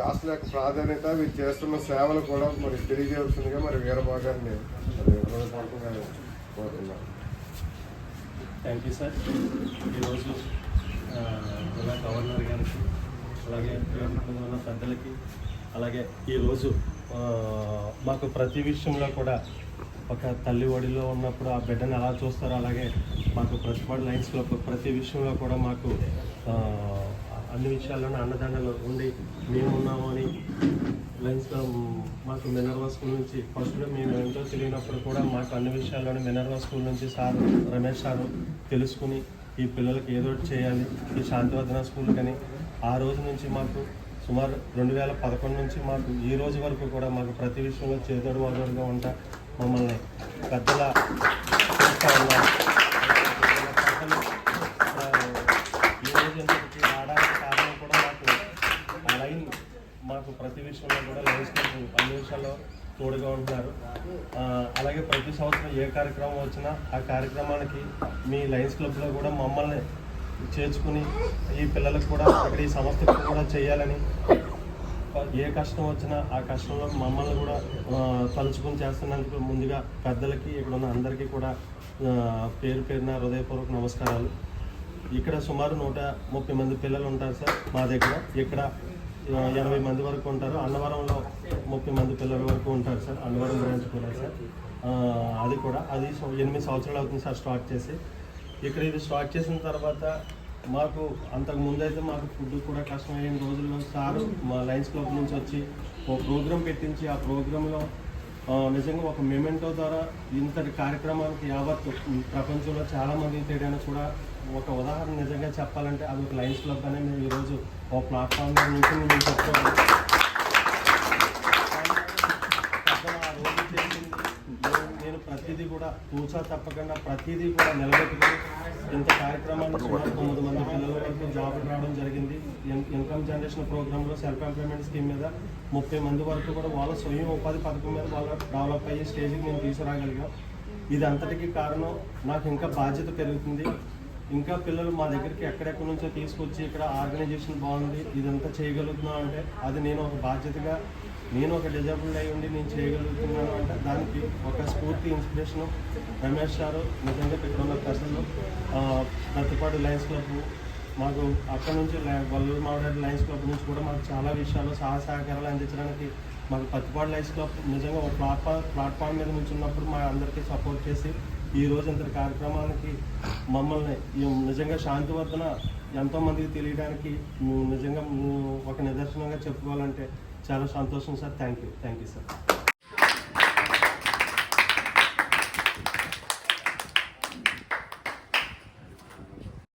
Hostel యొక్క ప్రాధాన్యత, మీరు చేస్తున్న సేవలు కూడా మరి తెలియజేస్తుందిగా మరి వీరబాబు గారిని మరి హృదయపూర్వకంగా కోరుతున్నాను. Thank you sir. ఈరోజు జిల్లా గవర్నర్ గారికి, అలాగే ఉన్న పెద్దలకి, అలాగే ఈరోజు మాకు ప్రతి విషయంలో కూడా ఒక తల్లి ఒడిలో ఉన్నప్పుడు ఆ బిడ్డను ఎలా చూస్తారో అలాగే మాకు ప్రతిపాడు లైన్స్లో ప్రతి విషయంలో కూడా మాకు అన్ని విషయాల్లోనే అన్నదండలు ఉండి మేమున్నాము అని లైన్స్లో మాకు మినర్వా స్కూల్ నుంచి ఫస్ట్లో మేము ఎంతో తెలియనప్పుడు కూడా మాకు అన్ని విషయాల్లోనే మినర్వా స్కూల్ నుంచి సారు రమేష్ సారు తెలుసుకుని ఈ పిల్లలకి ఏదో చేయాలి ఈ శాంతివర్ధన స్కూల్ కానీ ఆ రోజు నుంచి మాకు సుమారు 2011 నుంచి మాకు ఈ రోజు వరకు కూడా మాకు ప్రతి విషయంలో చేదోడు వాదోడుగా ఉంటా మమ్మల్ని పెద్దల చూస్తూ ఉన్నారు. ఈ రోజు ఇంతటికి రావడానికి కారణం కూడా మాకు ఆ లైన్ మాకు ప్రతి విషయంలో కూడా లైన్స్ అన్ని విషయాల్లో తోడుగా ఉంటున్నారు. అలాగే ప్రతి సంవత్సరం ఏ కార్యక్రమం వచ్చినా ఆ కార్యక్రమానికి మీ లయన్స్ క్లబ్లో కూడా మమ్మల్ని చేర్చుకుని ఈ పిల్లలకు కూడా ఇక్కడ ఈ సంస్థకు కూడా చేయాలని ఏ కష్టం వచ్చినా ఆ కష్టంలో మమ్మల్ని కూడా తలుచుకుని చేస్తున్నందుకు ముందుగా పెద్దలకి ఇక్కడ ఉన్న అందరికీ కూడా పేరు పేరున హృదయపూర్వక నమస్కారాలు. ఇక్కడ సుమారు 130 మంది పిల్లలు ఉంటారు సార్ మా దగ్గర. ఇక్కడ 80 మంది వరకు ఉంటారు. అన్నవరంలో 30 మంది పిల్లల వరకు ఉంటారు సార్, అన్నవరం బ్రాంచ్ కూడా సార్. అది 8 సంవత్సరాలు అవుతుంది సార్ స్టార్ట్ చేసి. ఇక్కడ ఇది స్టార్ట్ చేసిన తర్వాత మాకు అంతకు ముందైతే మాకు ఫుడ్ కూడా కష్టమైన రోజుల్లో సారు మా లయన్స్ క్లబ్ నుంచి వచ్చి ఒక ప్రోగ్రాం పెట్టించి ఆ ప్రోగ్రాంలో నిజంగా ఒక మెమెంటో ద్వారా ఇంతటి కార్యక్రమానికి యావత్ ప్రపంచంలో చాలామంది తేడానికి కూడా ఒక ఉదాహరణ నిజంగా చెప్పాలంటే అది ఒక లయన్స్ క్లబ్ అనే మేము ఈరోజు ఒక ప్లాట్ఫామ్ నుంచి మేము చెప్పుకోవాలి. నేను ప్రతిదీ కూడా తూచా తప్పకుండా ప్రతిదీ కూడా నిలబెట్టుకుని ఇంత కార్యక్రమాన్ని సుమారు 9 మంది పిల్లల వరకు జాబులు రావడం జరిగింది. ఇన్కమ్ జనరేషన్ ప్రోగ్రాంలో సెల్ఫ్ ఎంప్లాయ్మెంట్ స్కీమ్ మీద 30 మంది వరకు కూడా వాళ్ళ స్వయం ఉపాధి పథకం మీద వాళ్ళు డెవలప్ అయ్యి స్టేజ్కి నేను తీసుకురాగలిగాం. ఇది అంతటికీ కారణం నాకు ఇంకా బాధ్యత పెరుగుతుంది. ఇంకా పిల్లలు మా దగ్గరికి ఎక్కడెక్కడి నుంచో తీసుకొచ్చి ఇక్కడ ఆర్గనైజేషన్ బాగుంది ఇదంతా చేయగలుగుతున్నాం అంటే అది నేను ఒక బాధ్యతగా నేను ఒక డిజేబుల్డ్ అయి ఉండి నేను చేయగలుగుతున్నాను అంటే దానికి ఒక స్ఫూర్తి ఇన్స్పిరేషను రమేష్ గారు నిజంగా ఇక్కడ ఉన్న ప్రజలు ప్రతిపాడు లయన్స్ క్లబ్ మాకు అక్కడ నుంచి వల్లమావిడ లయన్స్ క్లబ్ నుంచి కూడా మాకు చాలా విషయాలు సహకారాలు అందించడానికి మాకు ప్రతిపాడు లయన్స్ క్లబ్ నిజంగా ఒక ప్లాట్ఫామ్ మీద నుంచి ఉన్నప్పుడు మా అందరికీ సపోర్ట్ చేసి ఈ రోజు ఇంతటి కార్యక్రమానికి మమ్మల్ని నిజంగా శాంతివర్ధన ఎంతోమందికి తెలియడానికి నిజంగా ఒక నిదర్శనంగా చెప్పుకోవాలంటే చాలా సంతోషం సార్. Thank you sir.